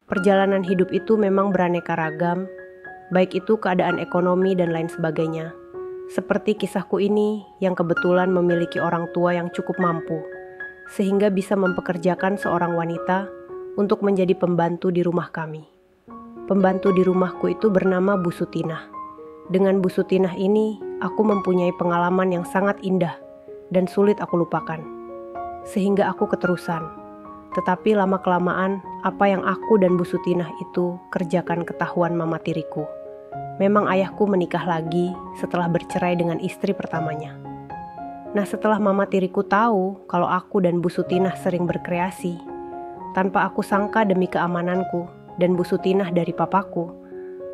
Perjalanan hidup itu memang beraneka ragam, baik itu keadaan ekonomi dan lain sebagainya. Seperti kisahku ini yang kebetulan memiliki orang tua yang cukup mampu, sehingga bisa mempekerjakan seorang wanita untuk menjadi pembantu di rumah kami. Pembantu di rumahku itu bernama Bu Sutinah. Dengan Bu Sutinah ini, aku mempunyai pengalaman yang sangat indah dan sulit aku lupakan. Sehingga aku keterusan. Tetapi lama-kelamaan, apa yang aku dan Bu Sutinah itu kerjakan ketahuan mama tiriku. Memang ayahku menikah lagi setelah bercerai dengan istri pertamanya. Nah, setelah mama tiriku tahu kalau aku dan Bu Sutinah sering berkreasi, tanpa aku sangka demi keamananku dan Bu Sutinah dari papaku,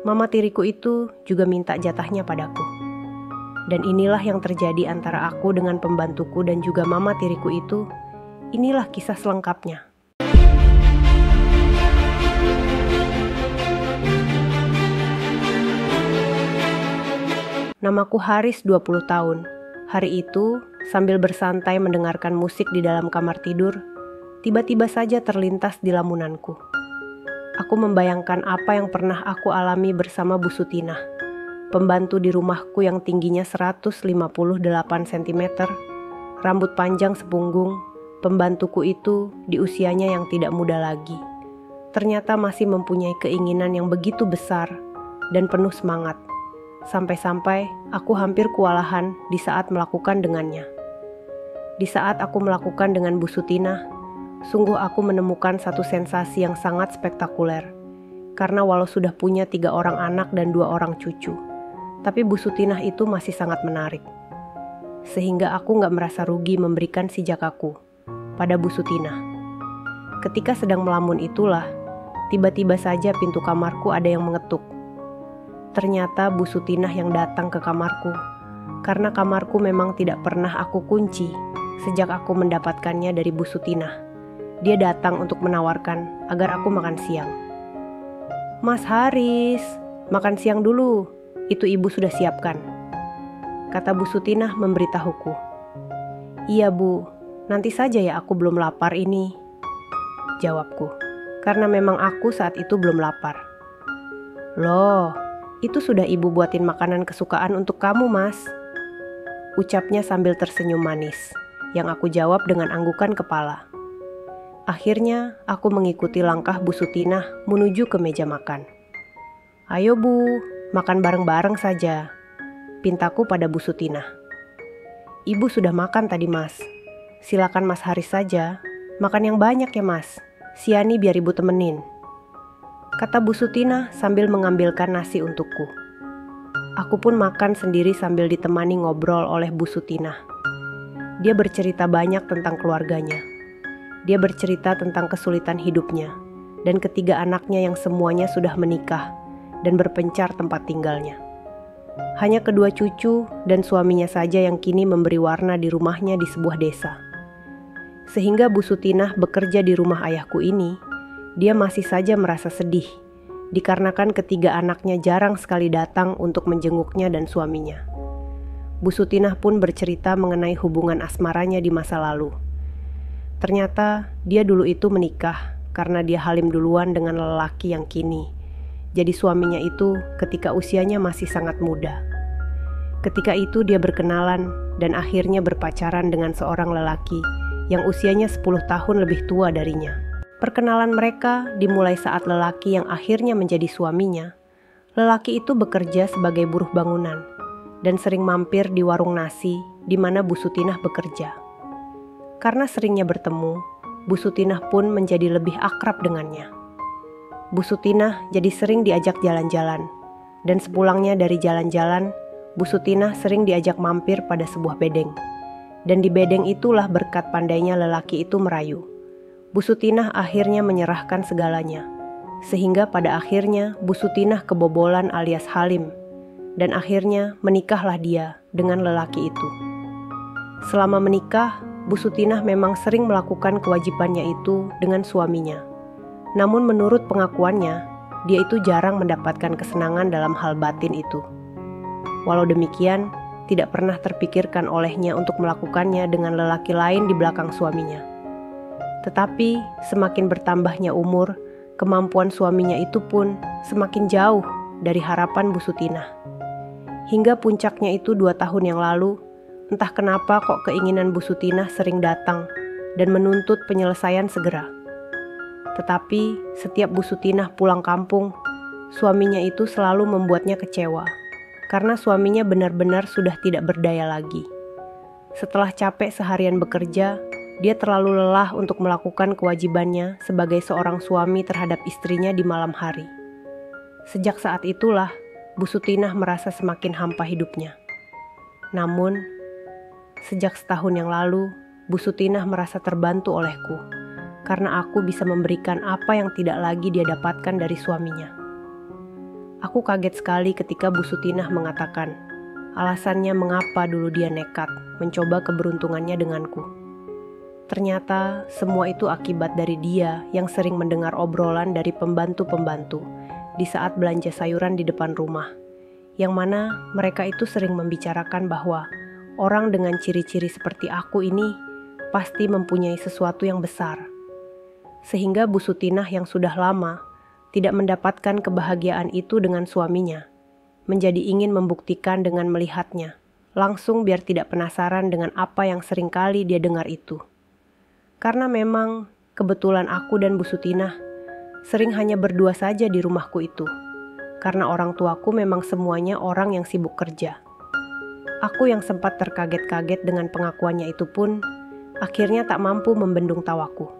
mama tiriku itu juga minta jatahnya padaku. Dan inilah yang terjadi antara aku dengan pembantuku dan juga mama tiriku itu. Inilah kisah selengkapnya. Namaku Haris, 20 tahun. Hari itu, sambil bersantai mendengarkan musik di dalam kamar tidur, tiba-tiba saja terlintas di lamunanku. Aku membayangkan apa yang pernah aku alami bersama Bu Sutinah, pembantu di rumahku yang tingginya 158 cm, rambut panjang sepunggung. Pembantuku itu di usianya yang tidak muda lagi. Ternyata masih mempunyai keinginan yang begitu besar dan penuh semangat. Sampai-sampai aku hampir kewalahan di saat melakukan dengannya. Di saat aku melakukan dengan Bu Sutinah, sungguh aku menemukan satu sensasi yang sangat spektakuler. Karena walau sudah punya 3 orang anak dan 2 orang cucu, tapi Bu Sutinah itu masih sangat menarik. Sehingga aku gak merasa rugi memberikan si jakaku pada Bu Sutinah. Ketika sedang melamun itulah, tiba-tiba saja pintu kamarku ada yang mengetuk. Ternyata Bu Sutinah yang datang ke kamarku, karena kamarku memang tidak pernah aku kunci sejak aku mendapatkannya dari Bu Sutinah. Dia datang untuk menawarkan agar aku makan siang. "Mas Haris, makan siang dulu, itu ibu sudah siapkan," kata Bu Sutinah memberitahuku. "Iya Bu, nanti saja ya, aku belum lapar ini," jawabku, karena memang aku saat itu belum lapar. "Loh, itu sudah ibu buatin makanan kesukaan untuk kamu, Mas," ucapnya sambil tersenyum manis, yang aku jawab dengan anggukan kepala. Akhirnya aku mengikuti langkah Bu Sutinah menuju ke meja makan. "Ayo Bu, makan bareng-bareng saja," pintaku pada Bu Sutinah. "Ibu sudah makan tadi Mas, silakan Mas Haris saja, makan yang banyak ya Mas, Siani biar ibu temenin," kata Bu Sutinah sambil mengambilkan nasi untukku. Aku pun makan sendiri sambil ditemani ngobrol oleh Bu Sutinah. Dia bercerita banyak tentang keluarganya. Dia bercerita tentang kesulitan hidupnya dan ketiga anaknya yang semuanya sudah menikah dan berpencar tempat tinggalnya. Hanya kedua cucu dan suaminya saja yang kini memberi warna di rumahnya di sebuah desa. Sehingga Bu Sutinah bekerja di rumah ayahku ini, dia masih saja merasa sedih, dikarenakan ketiga anaknya jarang sekali datang untuk menjenguknya dan suaminya. Bu Sutinah pun bercerita mengenai hubungan asmaranya di masa lalu. Ternyata dia dulu itu menikah karena dia halim duluan dengan lelaki yang kini jadi suaminya itu ketika usianya masih sangat muda. Ketika itu dia berkenalan dan akhirnya berpacaran dengan seorang lelaki yang usianya 10 tahun lebih tua darinya. Perkenalan mereka dimulai saat lelaki yang akhirnya menjadi suaminya. Lelaki itu bekerja sebagai buruh bangunan dan sering mampir di warung nasi di mana Bu Sutinah bekerja. Karena seringnya bertemu, Bu Sutinah pun menjadi lebih akrab dengannya. Bu Sutinah jadi sering diajak jalan-jalan, dan sepulangnya dari jalan-jalan, Bu Sutinah sering diajak mampir pada sebuah bedeng. Dan di bedeng itulah berkat pandainya lelaki itu merayu. Bu Sutinah akhirnya menyerahkan segalanya, sehingga pada akhirnya Bu Sutinah kebobolan alias halim, dan akhirnya menikahlah dia dengan lelaki itu. Selama menikah, Bu Sutinah memang sering melakukan kewajibannya itu dengan suaminya. Namun menurut pengakuannya, dia itu jarang mendapatkan kesenangan dalam hal batin itu. Walau demikian, tidak pernah terpikirkan olehnya untuk melakukannya dengan lelaki lain di belakang suaminya. Tetapi semakin bertambahnya umur, kemampuan suaminya itu pun semakin jauh dari harapan Bu Sutinah. Hingga puncaknya itu 2 tahun yang lalu, entah kenapa kok keinginan Bu Sutinah sering datang dan menuntut penyelesaian segera. Tetapi setiap Bu Sutinah pulang kampung, suaminya itu selalu membuatnya kecewa, karena suaminya benar-benar sudah tidak berdaya lagi. Setelah capek seharian bekerja, dia terlalu lelah untuk melakukan kewajibannya sebagai seorang suami terhadap istrinya di malam hari. Sejak saat itulah, Bu Sutinah merasa semakin hampa hidupnya. Namun, sejak setahun yang lalu, Bu Sutinah merasa terbantu olehku, karena aku bisa memberikan apa yang tidak lagi dia dapatkan dari suaminya. Aku kaget sekali ketika Bu Sutinah mengatakan, alasannya mengapa dulu dia nekat mencoba keberuntungannya denganku. Ternyata semua itu akibat dari dia yang sering mendengar obrolan dari pembantu-pembantu di saat belanja sayuran di depan rumah, yang mana mereka itu sering membicarakan bahwa orang dengan ciri-ciri seperti aku ini pasti mempunyai sesuatu yang besar. Sehingga Bu Sutinah yang sudah lama tidak mendapatkan kebahagiaan itu dengan suaminya, menjadi ingin membuktikan dengan melihatnya, langsung biar tidak penasaran dengan apa yang seringkali dia dengar itu. Karena memang kebetulan aku dan Bu Sutinah sering hanya berdua saja di rumahku itu, karena orang tuaku memang semuanya orang yang sibuk kerja. Aku yang sempat terkaget-kaget dengan pengakuannya itu pun, akhirnya tak mampu membendung tawaku.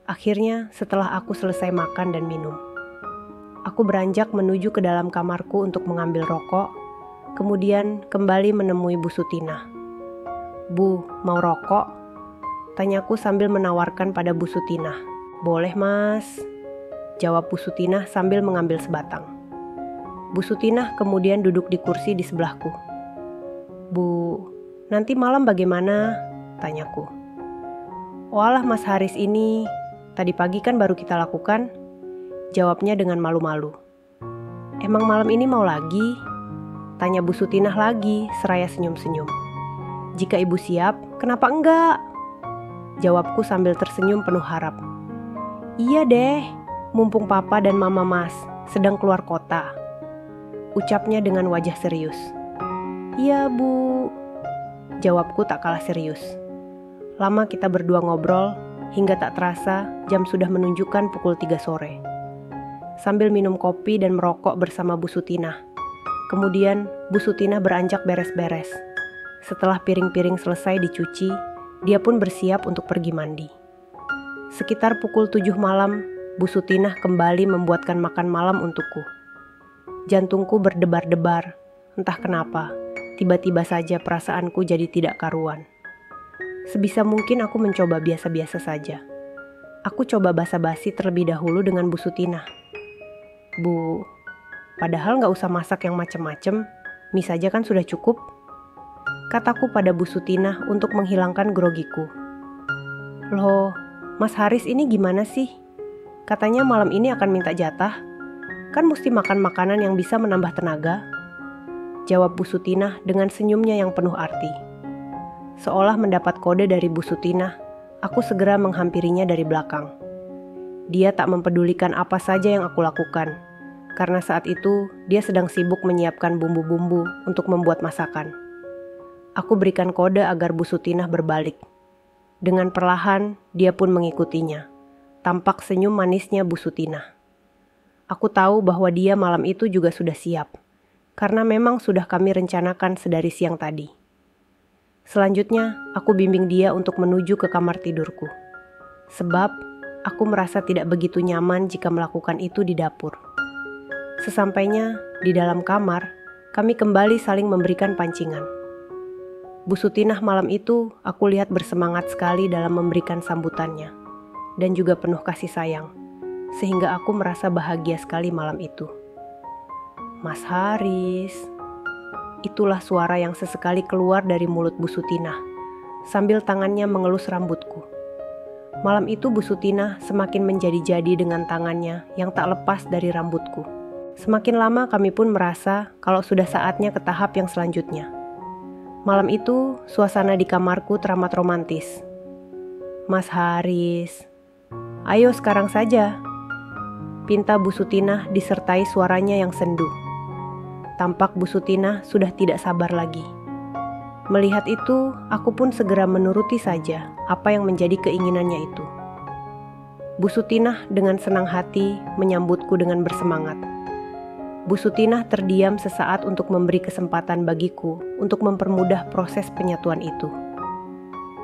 Akhirnya setelah aku selesai makan dan minum, aku beranjak menuju ke dalam kamarku untuk mengambil rokok, kemudian kembali menemui Bu Sutinah. "Bu, mau rokok?" tanyaku sambil menawarkan pada Bu Sutinah. "Boleh, Mas," jawab Bu Sutinah sambil mengambil sebatang. Bu Sutinah kemudian duduk di kursi di sebelahku. "Bu, nanti malam bagaimana?" tanyaku. "Walah Mas Haris ini, tadi pagi kan baru kita lakukan," jawabnya dengan malu-malu. "Emang malam ini mau lagi?" tanya Bu Sutinah lagi seraya senyum-senyum. "Jika ibu siap, kenapa enggak?" jawabku sambil tersenyum penuh harap. "Iya deh, mumpung papa dan mama Mas sedang keluar kota," ucapnya dengan wajah serius. "Iya Bu," jawabku tak kalah serius. Lama kita berdua ngobrol, hingga tak terasa jam sudah menunjukkan pukul 3 sore. Sambil minum kopi dan merokok bersama Bu Sutinah. Kemudian Bu Sutinah beranjak beres-beres. Setelah piring-piring selesai dicuci, dia pun bersiap untuk pergi mandi. Sekitar pukul 7 malam, Bu Sutinah kembali membuatkan makan malam untukku. Jantungku berdebar-debar, entah kenapa, tiba-tiba saja perasaanku jadi tidak karuan. Sebisa mungkin aku mencoba biasa-biasa saja. Aku coba basa-basi terlebih dahulu dengan Bu Sutinah. "Bu, padahal gak usah masak yang macem-macem, mie saja kan sudah cukup," kataku pada Bu Sutinah untuk menghilangkan grogiku. "Loh, Mas Haris ini gimana sih? Katanya malam ini akan minta jatah. Kan mesti makan makanan yang bisa menambah tenaga," jawab Bu Sutinah dengan senyumnya yang penuh arti. Seolah mendapat kode dari Bu Sutinah, aku segera menghampirinya dari belakang. Dia tak mempedulikan apa saja yang aku lakukan, karena saat itu dia sedang sibuk menyiapkan bumbu-bumbu untuk membuat masakan. Aku berikan kode agar Bu Sutinah berbalik. Dengan perlahan, dia pun mengikutinya. Tampak senyum manisnya Bu Sutinah. Aku tahu bahwa dia malam itu juga sudah siap, karena memang sudah kami rencanakan sedari siang tadi. Selanjutnya, aku bimbing dia untuk menuju ke kamar tidurku. Sebab, aku merasa tidak begitu nyaman jika melakukan itu di dapur. Sesampainya di dalam kamar, kami kembali saling memberikan pancingan. Bu Sutinah malam itu aku lihat bersemangat sekali dalam memberikan sambutannya, dan juga penuh kasih sayang, sehingga aku merasa bahagia sekali malam itu. "Mas Haris," itulah suara yang sesekali keluar dari mulut Bu Sutinah, sambil tangannya mengelus rambutku. Malam itu Bu Sutinah semakin menjadi-jadi dengan tangannya yang tak lepas dari rambutku. Semakin lama kami pun merasa kalau sudah saatnya ke tahap yang selanjutnya. Malam itu, suasana di kamarku teramat romantis. "Mas Haris, ayo sekarang saja," pinta Bu Sutinah disertai suaranya yang sendu. Tampak Bu Sutinah sudah tidak sabar lagi. Melihat itu, aku pun segera menuruti saja apa yang menjadi keinginannya itu. Bu Sutinah dengan senang hati menyambutku dengan bersemangat. Bu Sutinah terdiam sesaat untuk memberi kesempatan bagiku untuk mempermudah proses penyatuan itu.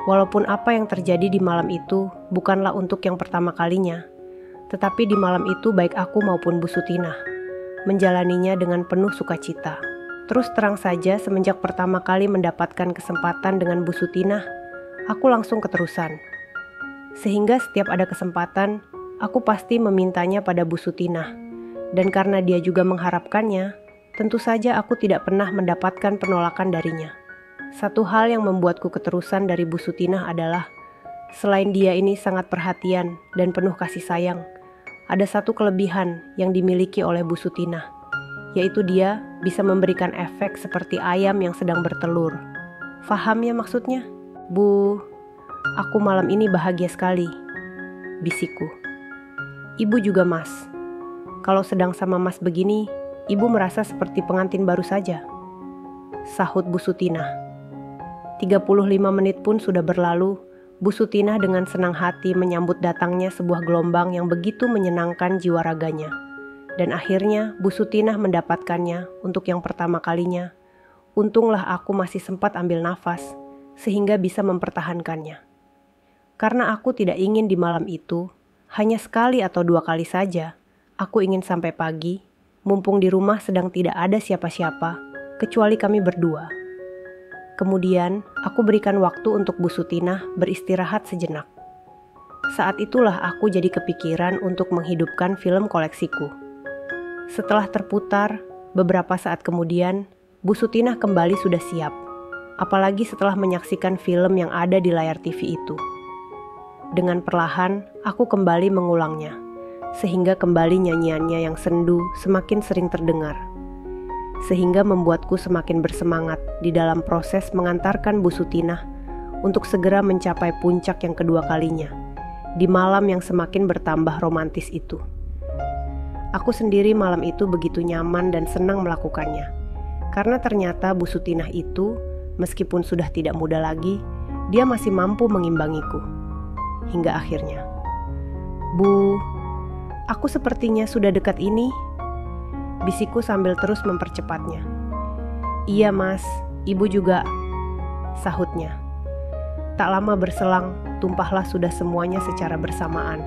Walaupun apa yang terjadi di malam itu bukanlah untuk yang pertama kalinya, tetapi di malam itu baik aku maupun Bu Sutinah menjalaninya dengan penuh sukacita. Terus terang saja semenjak pertama kali mendapatkan kesempatan dengan Bu Sutinah, aku langsung keterusan. Sehingga setiap ada kesempatan, aku pasti memintanya pada Bu Sutinah. Dan karena dia juga mengharapkannya, tentu saja aku tidak pernah mendapatkan penolakan darinya. Satu hal yang membuatku keterusan dari Bu Sutinah adalah, selain dia ini sangat perhatian dan penuh kasih sayang, ada satu kelebihan yang dimiliki oleh Bu Sutinah, yaitu dia bisa memberikan efek seperti ayam yang sedang bertelur. Faham ya maksudnya? Bu, aku malam ini bahagia sekali, bisikku. Ibu juga Mas. Kalau sedang sama Mas begini, ibu merasa seperti pengantin baru saja, sahut Bu Sutinah. 35 menit pun sudah berlalu. Bu Sutinah dengan senang hati menyambut datangnya sebuah gelombang yang begitu menyenangkan jiwa raganya. Dan akhirnya Bu Sutinah mendapatkannya untuk yang pertama kalinya. Untunglah aku masih sempat ambil nafas, sehingga bisa mempertahankannya. Karena aku tidak ingin di malam itu, hanya sekali atau 2 kali saja, aku ingin sampai pagi, mumpung di rumah sedang tidak ada siapa-siapa, kecuali kami berdua. Kemudian, aku berikan waktu untuk Bu Sutinah beristirahat sejenak. Saat itulah aku jadi kepikiran untuk menghidupkan film koleksiku. Setelah terputar, beberapa saat kemudian, Bu Sutinah kembali sudah siap. Apalagi setelah menyaksikan film yang ada di layar TV itu. Dengan perlahan, aku kembali mengulangnya, sehingga kembali nyanyiannya yang sendu semakin sering terdengar. Sehingga membuatku semakin bersemangat di dalam proses mengantarkan Bu Sutinah untuk segera mencapai puncak yang kedua kalinya, di malam yang semakin bertambah romantis itu. Aku sendiri malam itu begitu nyaman dan senang melakukannya, karena ternyata Bu Sutinah itu, meskipun sudah tidak muda lagi, dia masih mampu mengimbangiku. Hingga akhirnya, Bu, aku sepertinya sudah dekat ini, bisikku sambil terus mempercepatnya. Iya Mas, ibu juga, sahutnya. Tak lama berselang, tumpahlah sudah semuanya secara bersamaan.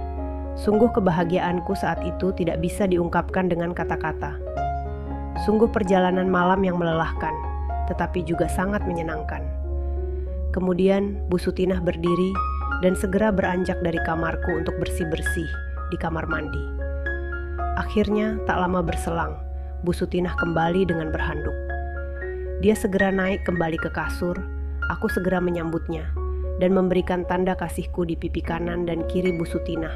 Sungguh kebahagiaanku saat itu tidak bisa diungkapkan dengan kata-kata. Sungguh perjalanan malam yang melelahkan, tetapi juga sangat menyenangkan. Kemudian Bu Sutinah berdiri dan segera beranjak dari kamarku untuk bersih-bersih di kamar mandi. Akhirnya tak lama berselang, Bu Sutinah kembali dengan berhanduk. Dia segera naik kembali ke kasur, aku segera menyambutnya dan memberikan tanda kasihku di pipi kanan dan kiri Bu Sutinah,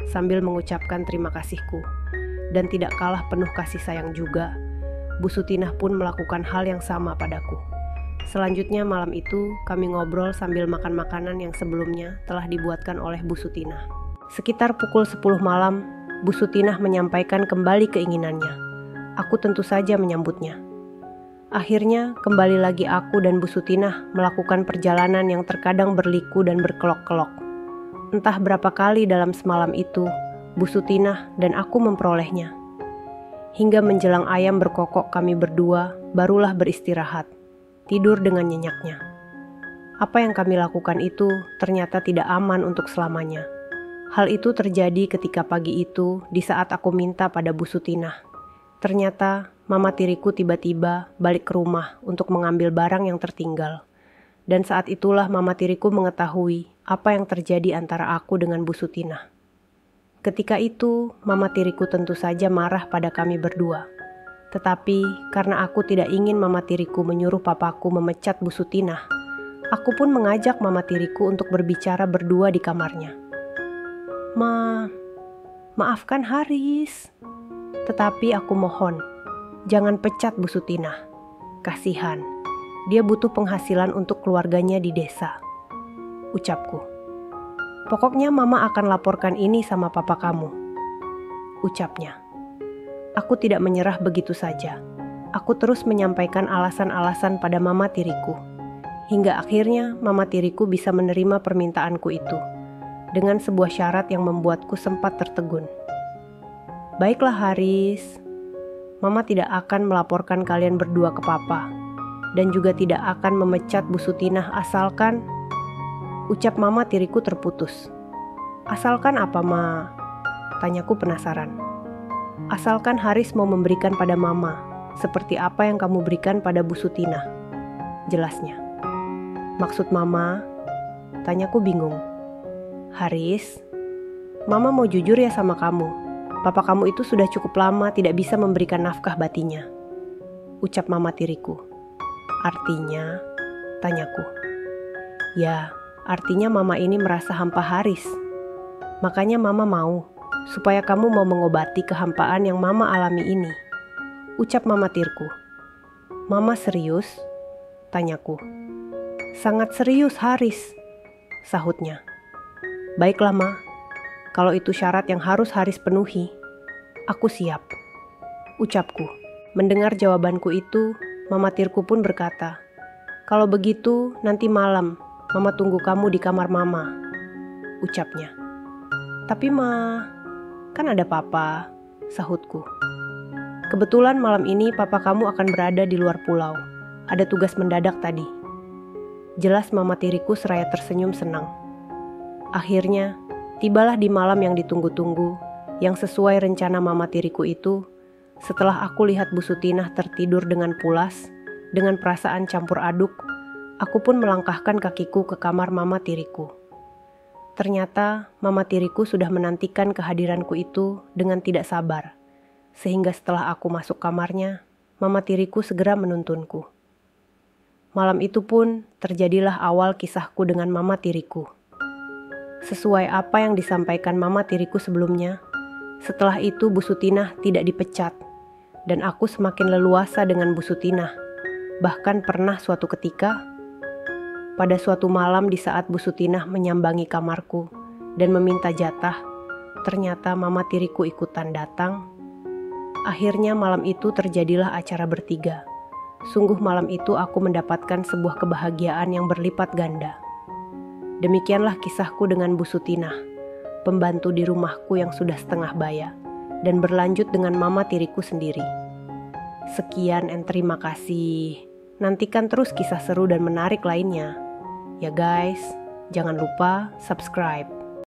sambil mengucapkan terima kasihku. Dan tidak kalah penuh kasih sayang juga, Bu Sutinah pun melakukan hal yang sama padaku. Selanjutnya malam itu kami ngobrol sambil makan makanan yang sebelumnya telah dibuatkan oleh Bu Sutinah. Sekitar pukul 10 malam, Bu Sutinah menyampaikan kembali keinginannya. Aku tentu saja menyambutnya. Akhirnya kembali lagi aku dan Bu Sutinah melakukan perjalanan yang terkadang berliku dan berkelok-kelok. Entah berapa kali dalam semalam itu, Bu Sutinah dan aku memperolehnya. Hingga menjelang ayam berkokok kami berdua barulah beristirahat, tidur dengan nyenyaknya. Apa yang kami lakukan itu ternyata tidak aman untuk selamanya. Hal itu terjadi ketika pagi itu di saat aku minta pada Bu Sutinah. Ternyata mama tiriku tiba-tiba balik ke rumah untuk mengambil barang yang tertinggal. Dan saat itulah mama tiriku mengetahui apa yang terjadi antara aku dengan Bu Sutinah. Ketika itu, mama tiriku tentu saja marah pada kami berdua. Tetapi karena aku tidak ingin mama tiriku menyuruh papaku memecat Bu Sutinah, aku pun mengajak mama tiriku untuk berbicara berdua di kamarnya. Maafkan Haris. Tetapi aku mohon, jangan pecat Bu Sutinah. Kasihan, dia butuh penghasilan untuk keluarganya di desa, ucapku. Pokoknya mama akan laporkan ini sama papa kamu. ucapnya. Aku tidak menyerah begitu saja. Aku terus menyampaikan alasan-alasan pada mama tiriku. Hingga akhirnya mama tiriku bisa menerima permintaanku itu, dengan sebuah syarat yang membuatku sempat tertegun. Baiklah Haris, mama tidak akan melaporkan kalian berdua ke papa, dan juga tidak akan memecat Bu Sutinah asalkan, ucap mama tiriku terputus. Asalkan apa ma? Tanyaku penasaran. Asalkan Haris mau memberikan pada mama, seperti apa yang kamu berikan pada Bu Sutinah, jelasnya. Maksud mama? Tanyaku bingung. Haris, mama mau jujur ya sama kamu. Papa kamu itu sudah cukup lama tidak bisa memberikan nafkah batinya, ucap mama tiriku. Artinya? Tanyaku. Ya, artinya mama ini merasa hampa Haris. Makanya mama mau, supaya kamu mau mengobati kehampaan yang mama alami ini, ucap mama tiriku. Mama serius? Tanyaku. Sangat serius Haris, sahutnya. Baiklah ma, kalau itu syarat yang harus Haris penuhi, aku siap, ucapku. Mendengar jawabanku itu, mama tiriku pun berkata, kalau begitu nanti malam mama tunggu kamu di kamar mama, ucapnya. Tapi ma, kan ada papa, sahutku. Kebetulan malam ini papa kamu akan berada di luar pulau. Ada tugas mendadak tadi. Jelas mama tiriku seraya tersenyum senang. Akhirnya, tibalah di malam yang ditunggu-tunggu, yang sesuai rencana mama tiriku itu, setelah aku lihat Bu Sutinah tertidur dengan pulas, dengan perasaan campur aduk, aku pun melangkahkan kakiku ke kamar mama tiriku. Ternyata mama tiriku sudah menantikan kehadiranku itu dengan tidak sabar, sehingga setelah aku masuk kamarnya, mama tiriku segera menuntunku. Malam itu pun terjadilah awal kisahku dengan mama tiriku. Sesuai apa yang disampaikan mama tiriku sebelumnya, setelah itu Bu Sutinah tidak dipecat, dan aku semakin leluasa dengan Bu Sutinah. Bahkan pernah suatu ketika, pada suatu malam di saat Bu Sutinah menyambangi kamarku dan meminta jatah, ternyata mama tiriku ikutan datang. Akhirnya malam itu terjadilah acara bertiga. Sungguh malam itu aku mendapatkan sebuah kebahagiaan yang berlipat ganda. Demikianlah kisahku dengan Bu Sutinah, pembantu di rumahku yang sudah setengah baya, dan berlanjut dengan mama tiriku sendiri. Sekian dan terima kasih. Nantikan terus kisah seru dan menarik lainnya. Ya guys, jangan lupa subscribe.